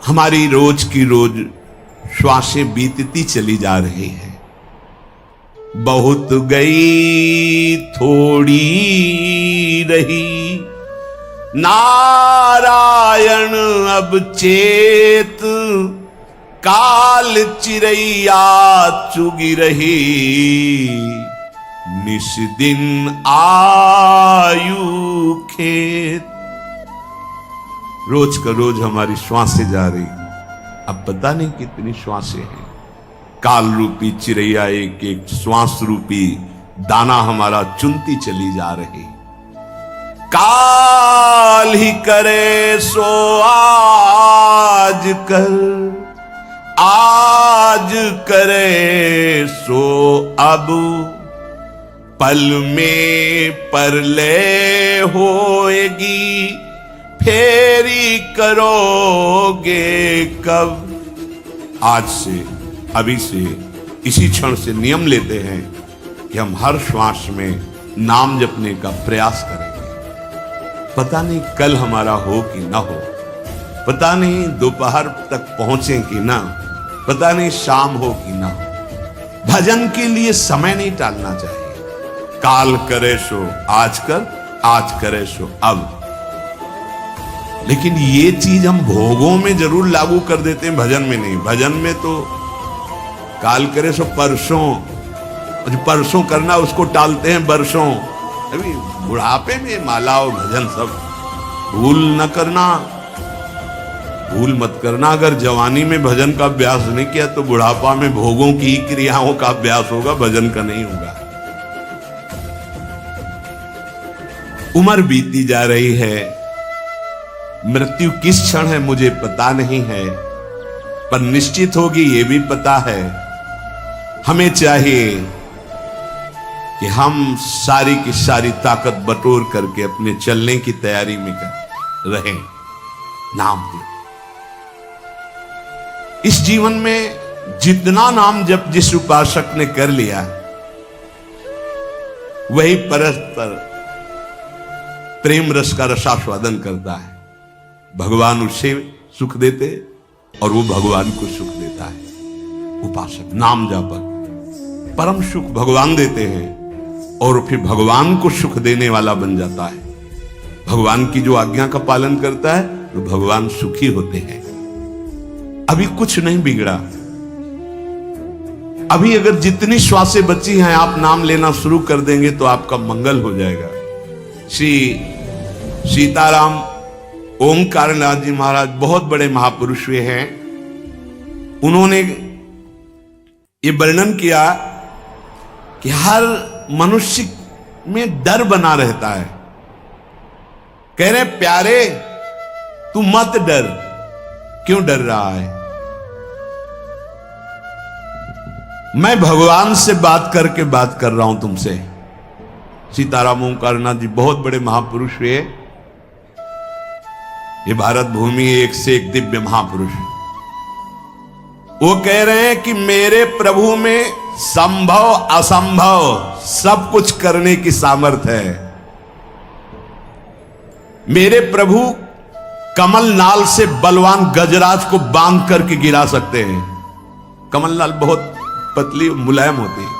हमारी रोज की रोज श्वासें बीतती चली जा रही है। बहुत गई थोड़ी रही, नारायण अब चेत, काल चिरैया चुगी रही, निस दिन आयु खेत। रोज का रोज हमारी श्वासें जा रही, अब पता नहीं कितनी श्वासें हैं। काल रूपी चिरैया एक एक श्वास रूपी दाना हमारा चुनती चली जा रही। काल ही करे सो आज कर, आज करे सो अब, पल में परलय होएगी, फेरी करोगे कब। आज से, अभी से, इसी क्षण से नियम लेते हैं कि हम हर श्वास में नाम जपने का प्रयास करेंगे। पता नहीं कल हमारा हो कि ना हो, पता नहीं दोपहर तक पहुंचे कि ना, पता नहीं शाम हो कि ना हो। भजन के लिए समय नहीं टालना चाहिए। काल करे सो आज कर, आज करे सो अब। लेकिन ये चीज हम भोगों में जरूर लागू कर देते हैं, भजन में नहीं। भजन में तो काल करे सो परसों, जो परसों करना उसको टालते हैं बरसों। अभी बुढ़ापे में माला और भजन सब भूल न करना, भूल मत करना। अगर जवानी में भजन का अभ्यास नहीं किया तो बुढ़ापा में भोगों की क्रियाओं का अभ्यास होगा, भजन का नहीं होगा। उम्र बीती जा रही है, मृत्यु किस क्षण है मुझे पता नहीं है, पर निश्चित होगी ये भी पता है। हमें चाहिए कि हम सारी की सारी ताकत बटोर करके अपने चलने की तैयारी में रहें। नाम दे। इस जीवन में जितना नाम जप जिस उपासक ने कर लिया, वही परस्पर प्रेम रस का रसास्वादन करता है। भगवान उसे सुख देते और वो भगवान को सुख देता है। उपासक, नाम जापक, परम सुख भगवान देते हैं और फिर भगवान को सुख देने वाला बन जाता है। भगवान की जो आज्ञा का पालन करता है तो भगवान सुखी होते हैं। अभी कुछ नहीं बिगड़ा। अभी अगर जितनी श्वासें बची हैं आप नाम लेना शुरू कर देंगे तो आपका मंगल हो जाएगा। श्री सीताराम ओंकारनाथ जी महाराज बहुत बड़े महापुरुष हुए हैं। उन्होंने ये वर्णन किया कि हर मनुष्य में डर बना रहता है। कह रहे प्यारे तू मत डर। क्यों डर रहा है? मैं भगवान से बात करके बात कर रहा हूं तुमसे। सीताराम ओंकारनाथ जी बहुत बड़े महापुरुष हुए। ये भारत भूमि एक से एक दिव्य महापुरुष। वो कह रहे हैं कि मेरे प्रभु में संभव असंभव सब कुछ करने की सामर्थ्य है। मेरे प्रभु कमल नाल से बलवान गजराज को बांध करके गिरा सकते हैं। कमल नाल बहुत पतली मुलायम होती है।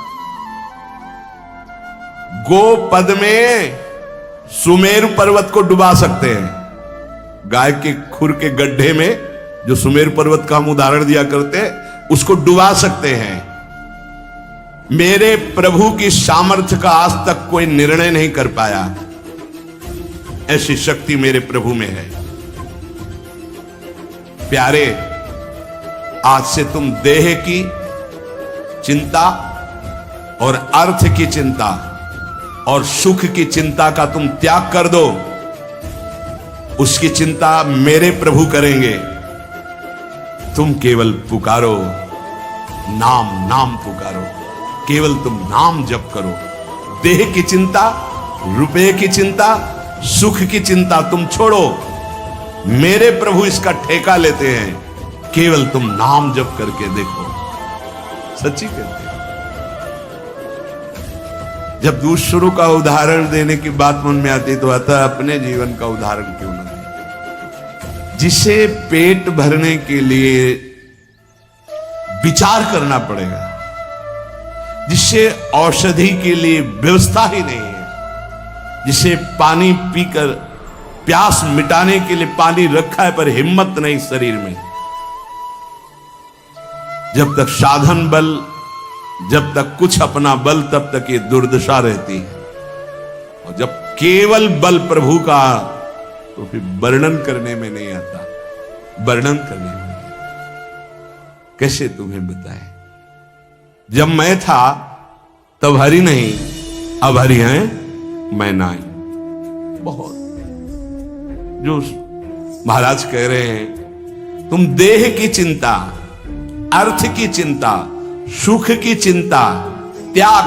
गोपद में सुमेरु पर्वत को डुबा सकते हैं। गाय के खुर के गड्ढे में जो सुमेरु पर्वत का हम उदाहरण दिया करते हैं उसको डुबा सकते हैं। मेरे प्रभु की सामर्थ्य का आज तक कोई निर्णय नहीं कर पाया। ऐसी शक्ति मेरे प्रभु में है। प्यारे, आज से तुम देह की चिंता और अर्थ की चिंता और सुख की चिंता का तुम त्याग कर दो। उसकी चिंता मेरे प्रभु करेंगे। तुम केवल पुकारो, नाम नाम पुकारो। केवल तुम नाम जप करो। देह की चिंता, रुपए की चिंता, सुख की चिंता तुम छोड़ो। मेरे प्रभु इसका ठेका लेते हैं। केवल तुम नाम जप करके देखो। सच्ची कहते हैं। जब दूसरों का उदाहरण देने की बात मन में आती तो आता अपने जीवन का उदाहरण क्यों ना। जिसे पेट भरने के लिए विचार करना पड़ेगा, जिसे औषधि के लिए व्यवस्था ही नहीं है, जिसे पानी पीकर प्यास मिटाने के लिए पानी रखा है पर हिम्मत नहीं शरीर में, जब तक साधन बल, जब तक कुछ अपना बल, तब तक ये दुर्दशा रहती है। और जब केवल बल प्रभु का, तो फिर वर्णन करने में नहीं आता, वर्णन करने में कैसे तुम्हें बताएं। जब मैं था तब हरि नहीं, अब हरि हैं मैं नहीं। बहुत जो महाराज कह रहे हैं, तुम देह की चिंता, अर्थ की चिंता, सुख की चिंता त्याग,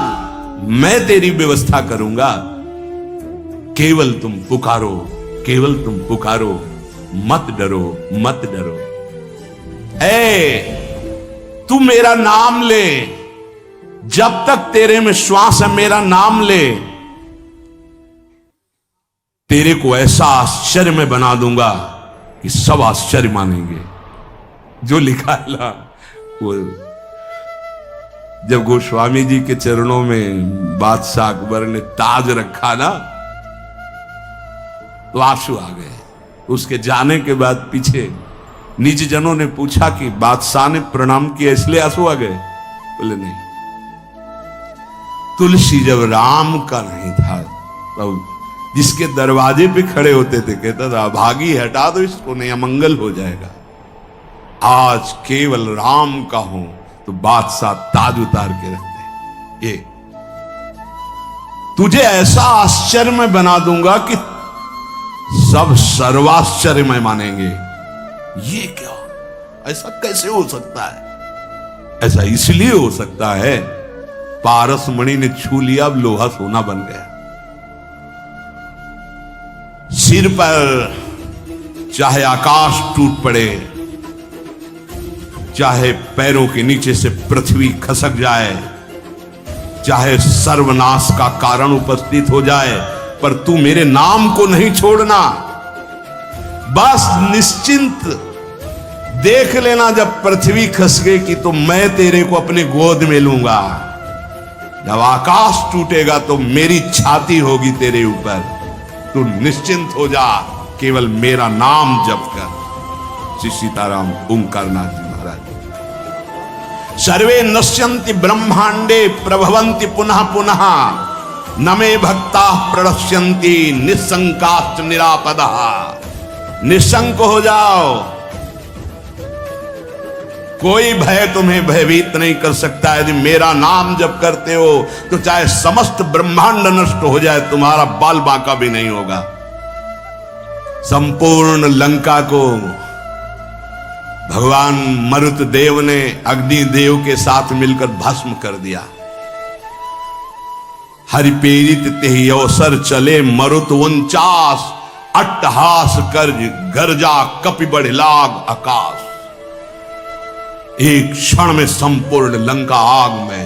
मैं तेरी व्यवस्था करूंगा। केवल तुम पुकारो, केवल तुम पुकारो, मत डरो, मत डरो। तू मेरा नाम ले, जब तक तेरे में श्वास है मेरा नाम ले, तेरे को ऐसा आश्चर्य में बना दूंगा कि सब आश्चर्य मानेंगे। जो लिखा है ना, वो जब गोस्वामी जी के चरणों में बादशाह अकबर ने ताज रखा ना, तो आंसू आ गए। उसके जाने के बाद पीछे निज जनों ने पूछा कि बादशाह ने प्रणाम किया इसलिए आंसू आ गए? बोले नहीं, तुलसी जब राम का नहीं था तब जिसके दरवाजे पे खड़े होते थे कहता था भागी हटा दो इसको, नहीं अमंगल हो जाएगा। आज केवल राम का हो तो बादशाह ताज उतार के रखते। ये तुझे ऐसा आश्चर्य में बना दूंगा कि सब सर्वाश्चर्य में मानेंगे। ये क्या, ऐसा कैसे हो सकता है? ऐसा इसलिए हो सकता है, पारस मणि ने छू लिया, अब लोहा सोना बन गया। सिर पर चाहे आकाश टूट पड़े, चाहे पैरों के नीचे से पृथ्वी खसक जाए, चाहे सर्वनाश का कारण उपस्थित हो जाए, पर तू मेरे नाम को नहीं छोड़ना। बस निश्चिंत देख लेना, जब पृथ्वी खस गई कि तो मैं तेरे को अपने गोद में लूंगा। जब आकाश टूटेगा तो मेरी छाती होगी तेरे ऊपर। तू निश्चिंत हो जा, केवल मेरा नाम जप कर। श्री सीताराम ओंकारनाथ जी महाराज। सर्वे नश्यन्ति ब्रह्मांडे प्रभवन्ति पुनः पुनः, न मे भक्ता प्रणश्यन्ति निशंकाश्च निरापदः। निशंक हो जाओ, कोई भय तुम्हें भयभीत नहीं कर सकता। यदि मेरा नाम जप करते हो तो चाहे समस्त ब्रह्मांड नष्ट हो जाए, तुम्हारा बाल बांका भी नहीं होगा। संपूर्ण लंका को भगवान मरुत देव ने अग्नि देव के साथ मिलकर भस्म कर दिया। हरिपेरित तेहि अवसर चले मरुत 49, अट्टहास कर गर्जा कपि बढ़ लाग आकाश। एक क्षण में संपूर्ण लंका आग में।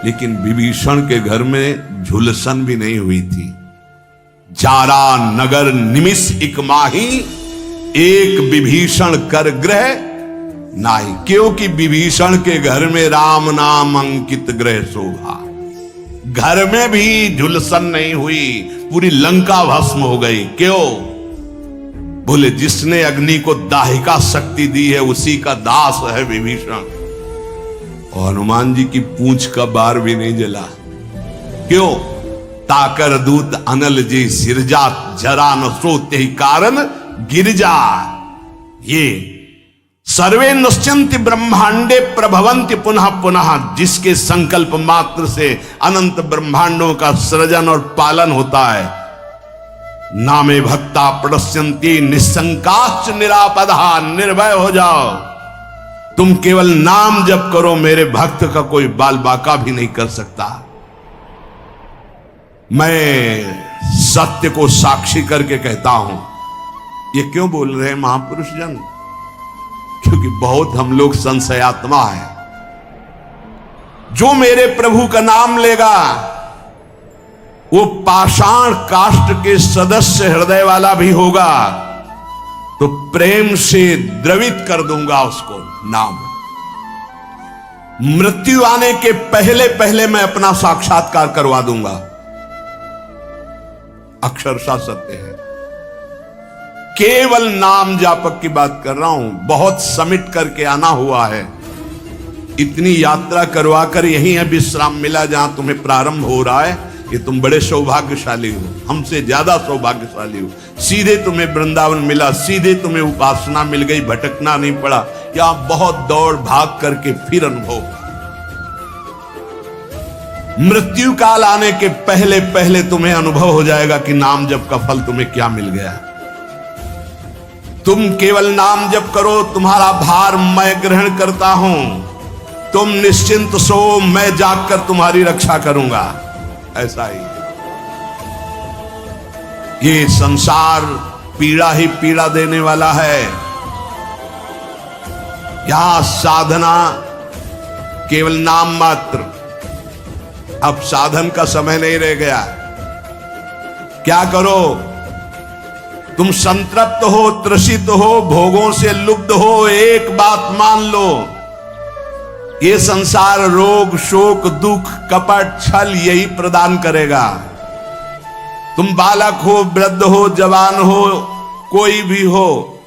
लेकिन विभीषण के घर में झुलसन भी नहीं हुई थी। जारा नगर निमिष इक माही, एक विभीषण कर ग्रह नाही। क्योंकि विभीषण के घर में राम नाम अंकित ग्रह शोभा। घर में भी झुलसन नहीं हुई, पूरी लंका भस्म हो गई। क्यों? बोले जिसने अग्नि को दाहिका शक्ति दी है उसी का दास है विभीषण। और हनुमान जी की पूंछ का बार भी नहीं जला। क्यों? ताकर दूत अनल जी सिरजा, जरा न सोते ही कारण गिरजा। ये सर्वे नश्यन्ति ब्रह्मांडे प्रभवन्ति पुनः पुनः, जिसके संकल्प मात्र से अनंत ब्रह्मांडों का सृजन और पालन होता है। नामे भक्ता प्रणश्यन्ति निशंकाश्च निरापदः। निर्भय हो जाओ, तुम केवल नाम जप करो, मेरे भक्त का कोई बाल बाका भी नहीं कर सकता। मैं सत्य को साक्षी करके कहता हूं। ये क्यों बोल रहे हैं महापुरुष जन? क्योंकि बहुत हम लोग संशयात्मा हैं। जो मेरे प्रभु का नाम लेगा वो पाषाण काष्ठ के सदस्य हृदय वाला भी होगा, तो प्रेम से द्रवित कर दूंगा उसको नाम। मृत्यु आने के पहले पहले मैं अपना साक्षात्कार करवा दूंगा। अक्षरशः सत्य है। केवल नाम जापक की बात कर रहा हूं, बहुत समिट करके आना हुआ है। इतनी यात्रा करवाकर यहीं है विश्राम मिला जहां तुम्हें प्रारंभ हो रहा है। ये तुम बड़े सौभाग्यशाली हो, हमसे ज्यादा सौभाग्यशाली हो। सीधे तुम्हें वृंदावन मिला, सीधे तुम्हें उपासना मिल गई, भटकना नहीं पड़ा। यहां बहुत दौड़ भाग करके फिर अनुभव। मृत्यु काल आने के पहले पहले तुम्हें अनुभव हो जाएगा कि नाम जप का फल तुम्हें क्या मिल गया। तुम केवल नाम जप करो, तुम्हारा भार मैं ग्रहण करता हूं। तुम निश्चिंत सो, मैं जागकर तुम्हारी रक्षा करूंगा। ऐसा ही ये संसार पीड़ा ही पीड़ा देने वाला है। यहां साधना केवल नाम मात्र। अब साधन का समय नहीं रह गया। क्या करो? तुम संतृप्त हो, त्रसित हो, भोगों से लुब्ध हो, एक बात मान लो, ये संसार रोग, शोक, दुख, कपट, छल यही प्रदान करेगा। तुम बालक हो, वृद्ध हो, जवान हो, कोई भी हो,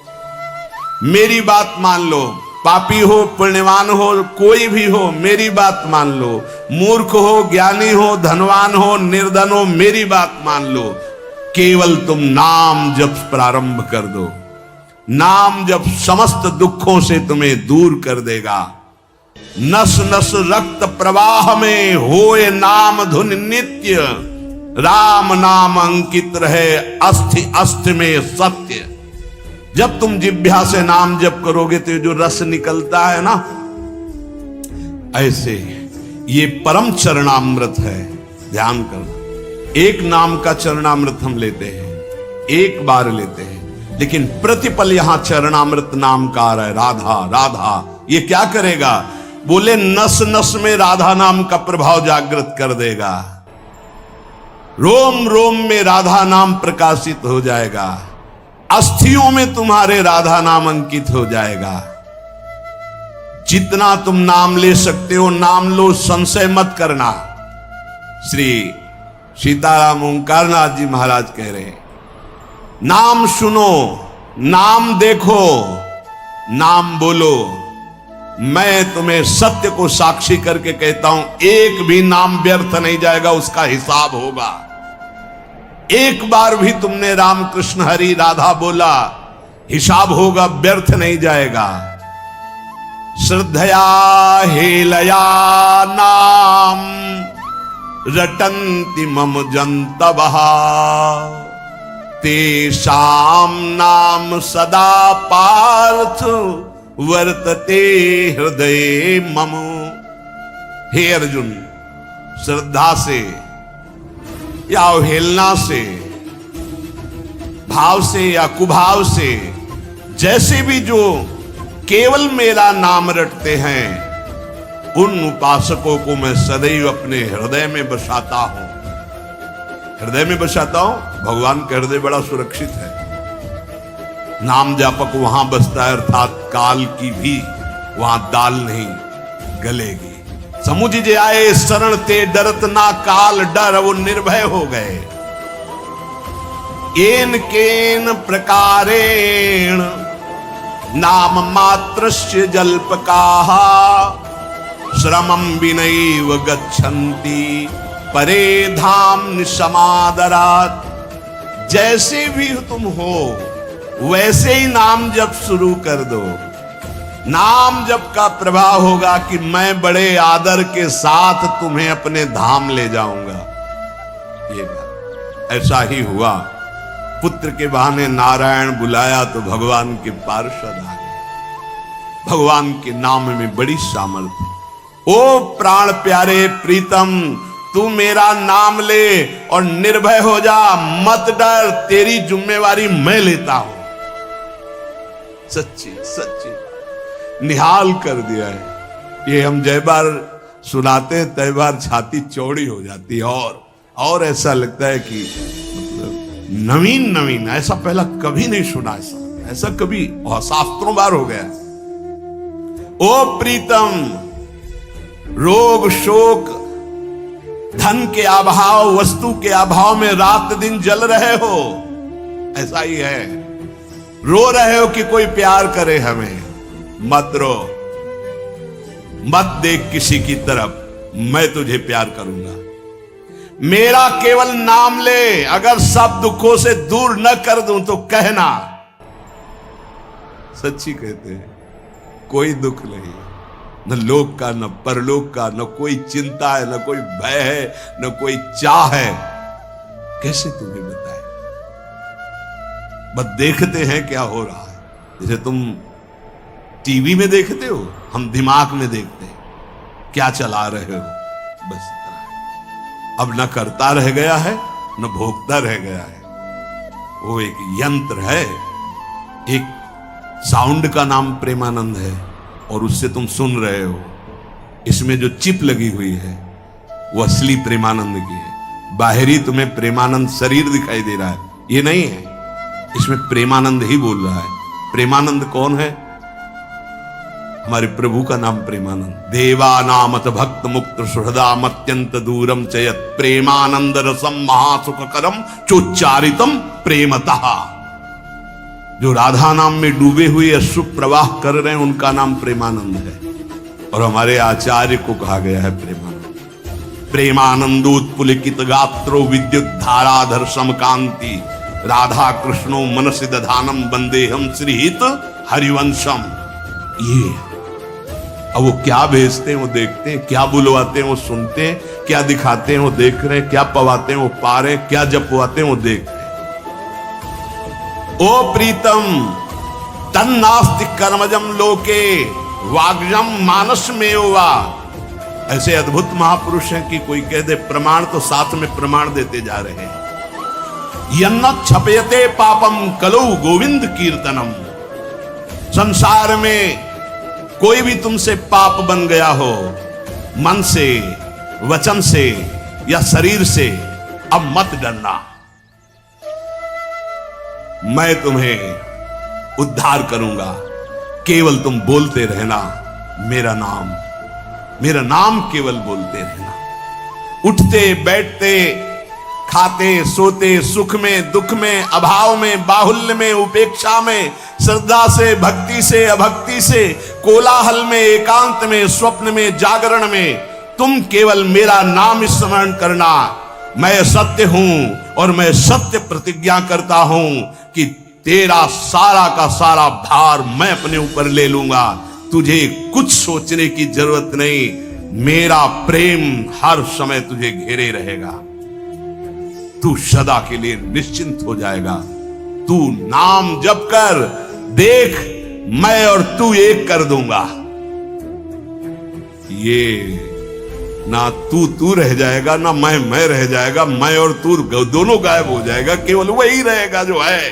मेरी बात मान लो। पापी हो, पुण्यवान हो, कोई भी हो, मेरी बात मान लो। मूर्ख हो, ज्ञानी हो, धनवान हो, निर्धन हो, मेरी बात मान लो। केवल तुम नाम जप प्रारंभ कर दो। नाम जप समस्त दुखों से तुम्हें दूर कर देगा। नस नस रक्त प्रवाह में होए नाम धुन नित्य। राम नाम अंकित रहे अस्थि अस्थि में सत्य। जब तुम जिह्वा से नाम जप करोगे तो जो रस निकलता है ना, ऐसे ये परम चरणामृत है। ध्यान करना, एक नाम का चरणामृत हम लेते हैं, एक बार लेते हैं, लेकिन प्रतिपल यहां चरणामृत नाम का आ रहा है। राधा राधा, ये क्या करेगा? बोले नस नस में राधा नाम का प्रभाव जागृत कर देगा। रोम रोम में राधा नाम प्रकाशित हो जाएगा। अस्थियों में तुम्हारे राधा नाम अंकित हो जाएगा। जितना तुम नाम ले सकते हो नाम लो, संशय मत करना। श्री सीताराम ओंकारनाथ जी महाराज कह रहे हैं, नाम सुनो, नाम देखो, नाम बोलो। मैं तुम्हें सत्य को साक्षी करके कहता हूं, एक भी नाम व्यर्थ नहीं जाएगा, उसका हिसाब होगा। एक बार भी तुमने राम कृष्ण हरि राधा बोला, हिसाब होगा, व्यर्थ नहीं जाएगा। श्रद्धया हेलया नाम रटन्ति मम जन्तवः तेषां नाम सदा पार्थ वर्तते हृदय मम। हे अर्जुन, श्रद्धा से या अवहेलना से, भाव से या कुभाव से, जैसे भी जो केवल मेरा नाम रटते हैं, उन उपासकों को मैं सदैव अपने हृदय में बसाता हूं। हृदय में बसाता हूं। भगवान का हृदय बड़ा सुरक्षित है। नाम जापक वहां बसता है, अर्थात काल की भी वहां दाल नहीं गलेगी। समुझ जे आए शरण ते डरत ना काल डर, वो निर्भय हो गए। एन केन प्रकारेण नाम मात्रस्य जल्पकाः श्रमं विनैव गच्छन्ति परे धाम निसमादरात्। जैसे भी तुम हो वैसे ही नाम जप शुरू कर दो। नाम जप का प्रभाव होगा कि मैं बड़े आदर के साथ तुम्हें अपने धाम ले जाऊंगा। ये ऐसा ही हुआ। पुत्र के बहाने नारायण बुलाया तो भगवान के पार्षद आ गए। भगवान के नाम में बड़ी सामर्थ्य। ओ प्राण प्यारे प्रीतम, तू मेरा नाम ले और निर्भय हो जा, मत डर, तेरी जिम्मेवारी मैं लेता हूं। सच्ची सच्ची निहाल कर दिया है। ये हम जय बार सुनाते हैं तय बार छाती चौड़ी हो जाती है और ऐसा लगता है कि मतलब नवीन नवीन, ऐसा पहला कभी नहीं सुना। ऐसा ऐसा कभी और शास्त्रों बार हो गया। ओ प्रीतम, रोग शोक धन के अभाव वस्तु के अभाव में रात दिन जल रहे हो, ऐसा ही है। रो रहे हो कि कोई प्यार करे हमें, मत रो, मत देख किसी की तरफ, मैं तुझे प्यार करूंगा। मेरा केवल नाम ले, अगर सब दुखों से दूर न कर दूं तो कहना। सच्ची कहते हैं, कोई दुख नहीं, न लोक का न परलोक का, न कोई चिंता है, न कोई भय है, न कोई चाह है। कैसे तुम्हें बताए, बस देखते हैं क्या हो रहा है। जैसे तुम टीवी में देखते हो, हम दिमाग में देखते हैं क्या चला रहे हो, बस इतना। अब न करता रह गया है न भोगता रह गया है, वो एक यंत्र है। एक साउंड का नाम प्रेमानंद है और उससे तुम सुन रहे हो। इसमें जो चिप लगी हुई है वो असली प्रेमानंद की है। बाहरी तुम्हें प्रेमानंद शरीर दिखाई दे रहा है, ये नहीं है। इसमें प्रेमानंद ही बोल रहा है। प्रेमानंद कौन है? हमारे प्रभु का नाम प्रेमानंद। देवानामत भक्त मुक्त सुहृदाम अत्यंत दूरम चयत प्रेमानंद रसम महासुखकरम चोच्चारितम प्रेमतः। जो राधा नाम में डूबे हुए अश्रु प्रवाह कर रहे हैं उनका नाम प्रेमानंद है, और हमारे आचार्य को कहा गया है प्रेमानंद। प्रेमानंदोत्पुलिकित गात्रो विद्युत धाराधर समकांति राधा कृष्णो मनसि दधानम वंदेहम श्रीहित हरिवंशम। ये अब वो क्या भेजते हैं वो देखते हैं, क्या बुलवाते हैं वो सुनते हैं, क्या दिखाते हैं वो देख रहे हैं, क्या पवाते हैं वो पा रहे हैं, क्या जपवाते हैं वो देखते हैं। ओ प्रीतम, तन्नास्ति कर्मजम लोके वाग्जम मानस में वा। ऐसे अद्भुत महापुरुष हैं कि कोई कह दे प्रमाण तो साथ में प्रमाण देते जा रहे हैं। यन्न छपयते पापम कलौ गोविंद कीर्तनम। संसार में कोई भी तुमसे पाप बन गया हो, मन से, वचन से या शरीर से, अब मत डरना, मैं तुम्हें उद्धार करूंगा। केवल तुम बोलते रहना मेरा नाम केवल बोलते रहना। उठते बैठते खाते सोते, सुख में दुख में, अभाव में बाहुल्य में, उपेक्षा में, श्रद्धा से भक्ति से अभक्ति से, कोलाहल में एकांत में, स्वप्न में जागरण में, तुम केवल मेरा नाम स्मरण करना। मैं सत्य हूं और मैं सत्य प्रतिज्ञा करता हूं कि तेरा सारा का सारा भार मैं अपने ऊपर ले लूंगा। तुझे कुछ सोचने की जरूरत नहीं, मेरा प्रेम हर समय तुझे घेरे रहेगा। तू सदा के लिए निश्चिंत हो जाएगा। तू नाम जप कर देख, मैं और तू एक कर दूंगा। ये ना तू रह जाएगा, ना मैं रह जाएगा, मैं और तू दोनों गायब हो जाएगा, केवल वही रहेगा जो है।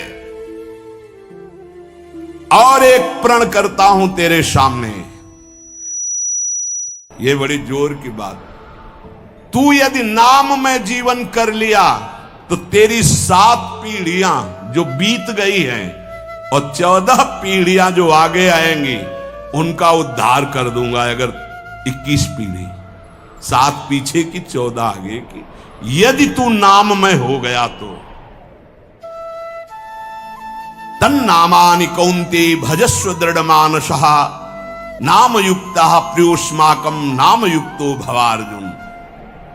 और एक प्रण करता हूं तेरे सामने, ये बड़ी जोर की बात। तू यदि नाम में जीवन कर लिया तो तेरी 7 पीढ़ियां जो बीत गई हैं और 14 पीढ़ियां जो आगे आएंगी उनका उद्धार कर दूंगा। अगर 21 पीढ़ी, 7 पीछे की 14 आगे की, यदि तू नाम में हो गया तो। तन्नामानि कौन्ते भजस्व दृढ़मानसः नामयुक्तः प्रियोस्माकं नामयुक्तो भवार्जुन।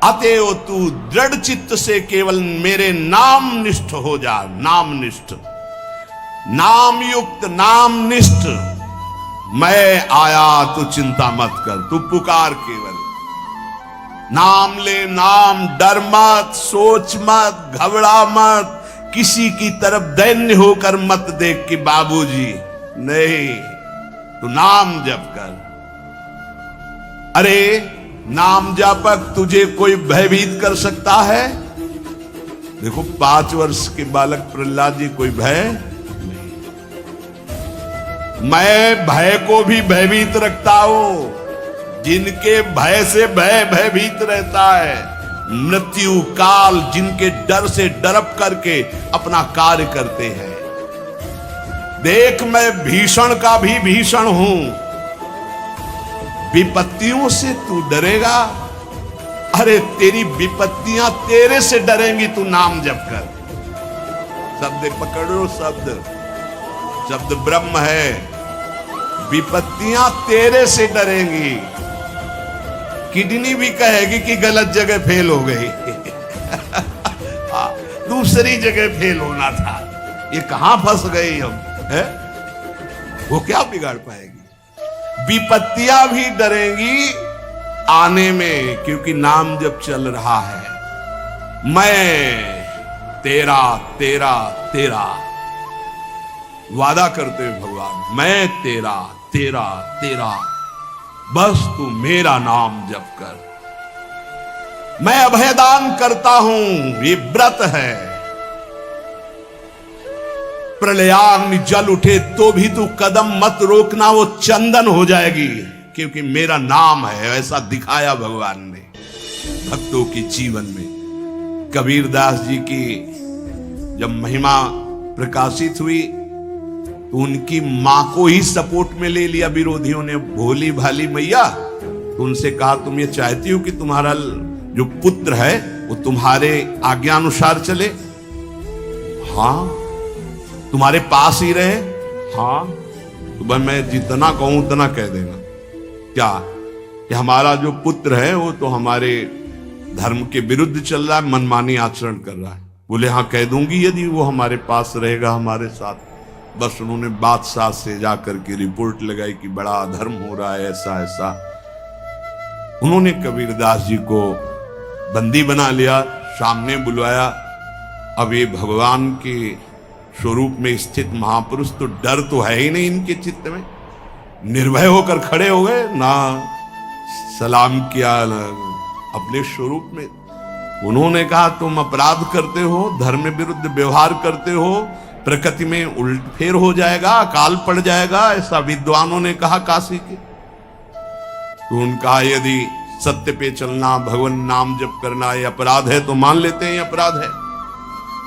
अतएव तू दृढ़ चित्त से केवल मेरे नाम निष्ठ हो जा। नाम निष्ठ, नाम युक्त, नाम निष्ठ। मैं आया, तू चिंता मत कर, तू पुकार केवल। नाम ले, नाम, डर मत, सोच मत, घबरा मत, किसी की तरफ दैन्य होकर मत देख कि बाबूजी, नहीं, तू नाम जप कर। अरे नाम जापक तुझे कोई भयभीत कर सकता है? देखो 5 वर्ष के बालक प्रहलाद जी, कोई भय नहीं। मैं भय को भी भयभीत रखता हूं। जिनके भय से भयभीत रहता है, मृत्यु काल जिनके डर से डरप करके अपना कार्य करते हैं। देख मैं भीषण का भी भीषण हूं, विपत्तियों से तू डरेगा। अरे तेरी विपत्तियां तेरे से डरेंगी, तू नाम जप कर। शब्द पकड़ो, शब्द ब्रह्म है। विपत्तियां तेरे से डरेंगी। किडनी भी कहेगी कि गलत जगह फेल हो गई दूसरी जगह फेल होना था, ये कहां फंस गई हम, है? वो क्या बिगाड़ पाएगी? विपत्तियां भी डरेंगी आने में, क्योंकि नाम जब चल रहा है। मैं तेरा तेरा तेरा वादा करते हुए भगवान, मैं तेरा तेरा तेरा, बस तू मेरा नाम जप कर। मैं अभयदान करता हूं, ये व्रत है। प्रलयाग्नि जल उठे तो भी तू कदम मत रोकना, वो चंदन हो जाएगी, क्योंकि मेरा नाम है। ऐसा दिखाया भगवान ने भक्तों के जीवन में। कबीरदास जी की जब महिमा प्रकाशित हुई तो उनकी मां को ही सपोर्ट में ले लिया विरोधियों ने। भोली भाली मैया, तो उनसे कहा तुम ये चाहती हो कि तुम्हारा जो पुत्र है वो तुम्हारे आज्ञानुसार चले? हाँ। तुम्हारे पास ही रहे? हाँ। तो भाई मैं जितना कहूं उतना कह देना। क्या कि हमारा जो पुत्र है वो तो हमारे धर्म के विरुद्ध चल रहा है, मनमानी आचरण कर रहा है। बोले हाँ कह दूंगी, यदि वो हमारे पास रहेगा हमारे साथ। बस उन्होंने बादशाह से जाकर के रिपोर्ट लगाई कि बड़ा अधर्म हो रहा है, ऐसा ऐसा। उन्होंने कबीरदास जी को बंदी बना लिया, सामने बुलवाया। अब ये भगवान के स्वरूप में स्थित महापुरुष, तो डर तो है ही नहीं इनके चित्त में। निर्भय होकर खड़े हो गए, ना सलाम किया अपने स्वरूप में। उन्होंने कहा तुम अपराध करते हो, धर्म विरुद्ध व्यवहार करते हो, प्रकृति में उलटफेर हो जाएगा, अकाल पड़ जाएगा, ऐसा विद्वानों ने कहा काशी के। तो उनका यदि सत्य पे चलना, भगवान नाम जप करना ये अपराध है तो मान लेते हैं ये अपराध है।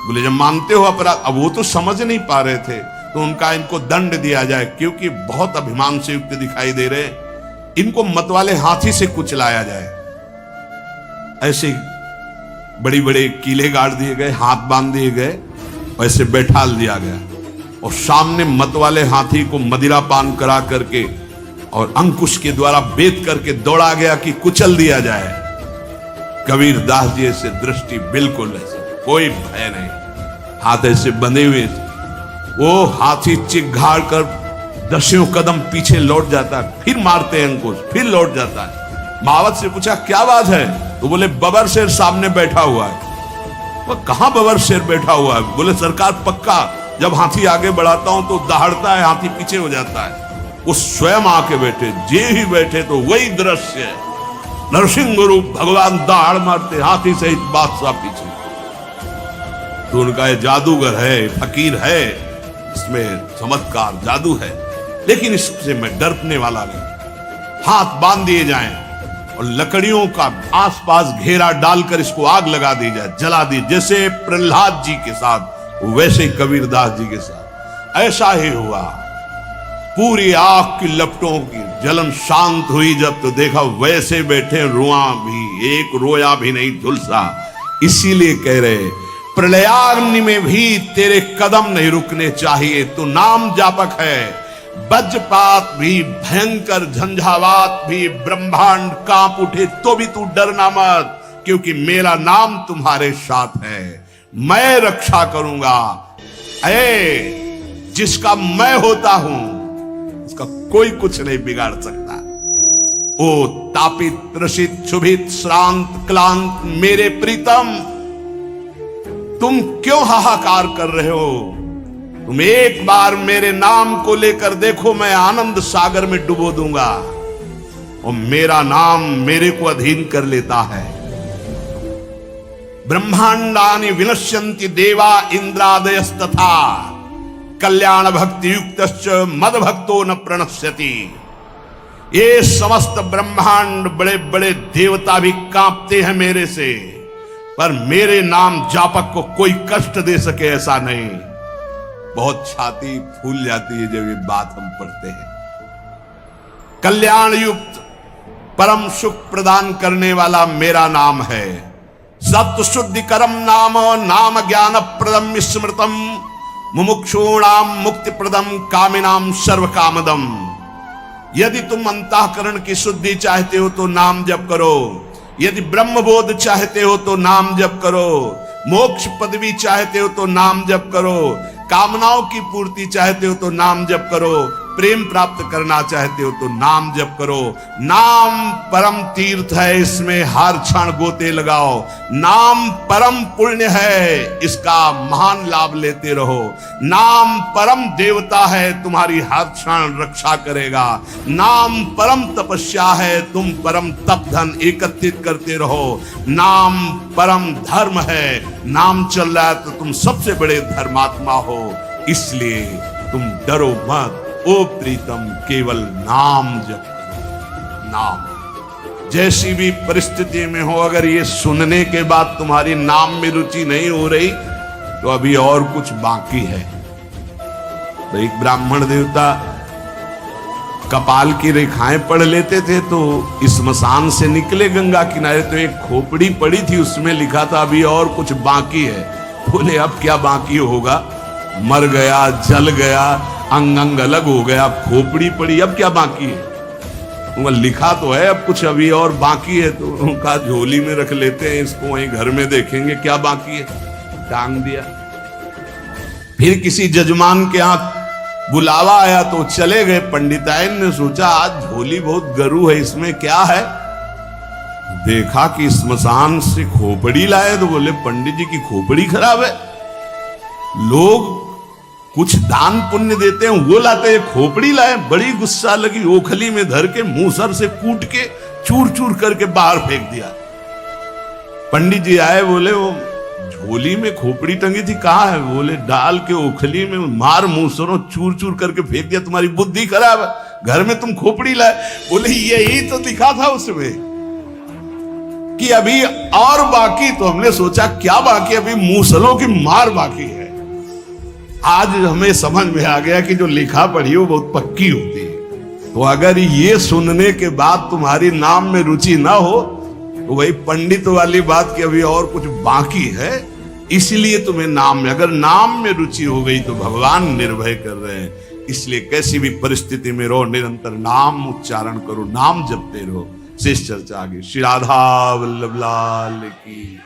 बोले जब मानते हो अपराध, अब वो तो समझ नहीं पा रहे थे, तो उनका इनको दंड दिया जाए, क्योंकि बहुत अभिमान से युक्त दिखाई दे रहे, इनको मतवाले हाथी से कुचलाया जाए। ऐसे बड़ी बड़े कीले गाड़ दिए गए, हाथ बांध दिए गए, ऐसे बैठाल दिया गया और सामने मतवाले हाथी को मदिरा पान करा करके और अंकुश के द्वारा बेत करके दौड़ा गया कि कुचल दिया जाए। कबीरदास जी ऐसे दृष्टि बिल्कुल ऐसे, कोई भय नहीं, हाथ ऐसे बंधे हुए। वो हाथी चिघाड़ कर 10 कदम पीछे लौट जाता है, फिर मारते हैं अंकुश, फिर लौट जाता है। मावत से पूछा क्या बात है? तो बोले बबर शेर सामने बैठा हुआ है। वो कहां बबर शेर बैठा हुआ है? बोले सरकार पक्का जब हाथी आगे बढ़ाता हूं तो दहाड़ता है, हाथी पीछे हो जाता है। वो स्वयं आके बैठे, जे ही बैठे तो वही दृश्य, नरसिंह रूप भगवान दहाड़ मारते, हाथी सहित बादशाह पीछे। तो उनका ये जादूगर है, फकीर है, इसमें चमत्कार जादू है, लेकिन इससे मैं डरने वाला नहीं। हाथ बांध दिए जाएं और लकड़ियों का आसपास घेरा डालकर इसको आग लगा दी जाए, जला दी, जैसे प्रहलाद जी के साथ वैसे ही कबीरदास जी के साथ ऐसा ही हुआ। पूरी आग की लपटों की जलन शांत हुई जब, तो देखा वैसे बैठे, रुआ भी एक रोया भी नहीं झुलसा। इसीलिए कह रहे प्रलयाग्नि में भी तेरे कदम नहीं रुकने चाहिए। तू नाम जापक है, वज्रपात भी, भयंकर झंझावात भी, ब्रह्मांड कांप उठे तो भी तू डरना मत, क्योंकि मेरा नाम तुम्हारे साथ है। मैं रक्षा करूंगा। जिसका मैं होता हूं उसका कोई कुछ नहीं बिगाड़ सकता। ओ तापित त्रसित क्षुभित श्रांत क्लांत मेरे प्रीतम, तुम क्यों हाहाकार कर रहे हो? तुम एक बार मेरे नाम को लेकर देखो, मैं आनंद सागर में डुबो दूंगा। और मेरा नाम मेरे को अधीन कर लेता है। ब्रह्मांडानि विनश्यन्ति देवा इंद्रादयस्तथा कल्याण भक्ति युक्तश्च मद भक्तो न प्रणश्यति। ये समस्त ब्रह्मांड, बड़े बड़े देवता भी कांपते हैं मेरे से, पर मेरे नाम जापक को कोई कष्ट दे सके ऐसा नहीं। बहुत छाती फूल जाती है जब ये बात हम पढ़ते हैं। कल्याण युक्त परम सुख प्रदान करने वाला मेरा नाम है। सत्य शुद्धि करम नाम नाम ज्ञान प्रदम स्मृतम मुमुक्षूणाम मुक्ति प्रदम कामिनाम सर्व कामदम। यदि तुम अंतःकरण की शुद्धि चाहते हो तो नाम जप करो, यदि ब्रह्मबोध चाहते हो तो नाम जप करो, मोक्ष पदवी चाहते हो तो नाम जप करो, कामनाओं की पूर्ति चाहते हो तो नाम जप करो, प्रेम प्राप्त करना चाहते हो तो नाम जप करो। नाम परम तीर्थ है, इसमें हर क्षण गोते लगाओ। नाम परम पुण्य है, इसका महान लाभ लेते रहो। नाम परम देवता है, तुम्हारी हर क्षण रक्षा करेगा। नाम परम तपस्या है, तुम परम तप धन एकत्रित करते रहो। नाम परम धर्म है, नाम चल रहा है तो तुम सबसे बड़े धर्मात्मा हो, इसलिए तुम डरो मत। ओ प्रीतम केवल नाम जप करो। नाम जैसी भी परिस्थिति में हो, अगर ये सुनने के बाद तुम्हारी नाम में रुचि नहीं हो रही तो अभी और कुछ बाकी है। तो एक ब्राह्मण देवता कपाल की रेखाएं पढ़ लेते थे, तो स्मशान से निकले गंगा किनारे तो एक खोपड़ी पड़ी थी, उसमें लिखा था अभी और कुछ बाकी है। बोले अब क्या बाकी होगा, मर गया, जल गया, अंग अंग अलग हो गया, खोपड़ी पड़ी, अब क्या बाकी है। वो लिखा तो है अब कुछ अभी और बाकी है, तो उनका झोली में रख लेते हैं, इसको वहीं घर में देखेंगे क्या बाकी है, टांग दिया। फिर किसी जजमान के यहाँ बुलावा आया तो चले गए। पंडिताइन ने सोचा आज झोली बहुत गरू है, इसमें क्या है। देखा कि स्मशान से खोपड़ी लाए, तो बोले पंडित जी की खोपड़ी खराब है। लोग कुछ दान पुण्य देते हैं, वो लाते हैं, खोपड़ी लाए। बड़ी गुस्सा लगी, ओखली में धर के मूसर से कूट के चूर चूर करके बाहर फेंक दिया। पंडित जी आए, बोले वो झोली में खोपड़ी टंगी थी, कहाँ है। बोले डाल के ओखली में मार, मूसरों चूर चूर करके फेंक दिया, तुम्हारी बुद्धि खराब है, घर में तुम खोपड़ी लाए। बोले यही तो दिखा था उसमें कि अभी और बाकी। तो हमने सोचा क्या बाकी, अभी मूसलों की मार बाकी है। आज हमें समझ में आ गया कि जो लिखा पढ़ी वो बहुत पक्की होती है। तो अगर ये सुनने के बाद तुम्हारी नाम में रुचि ना हो तो वही पंडित वाली बात कि अभी और कुछ बाकी है, इसलिए तुम्हें नाम में, अगर नाम में रुचि हो गई तो भगवान निर्भय कर रहे हैं। इसलिए कैसी भी परिस्थिति में रहो, निरंतर नाम उच्चारण करो, नाम जपते रहो। शेष चर्चा आगे। श्री राधा वल्लभ लाल की।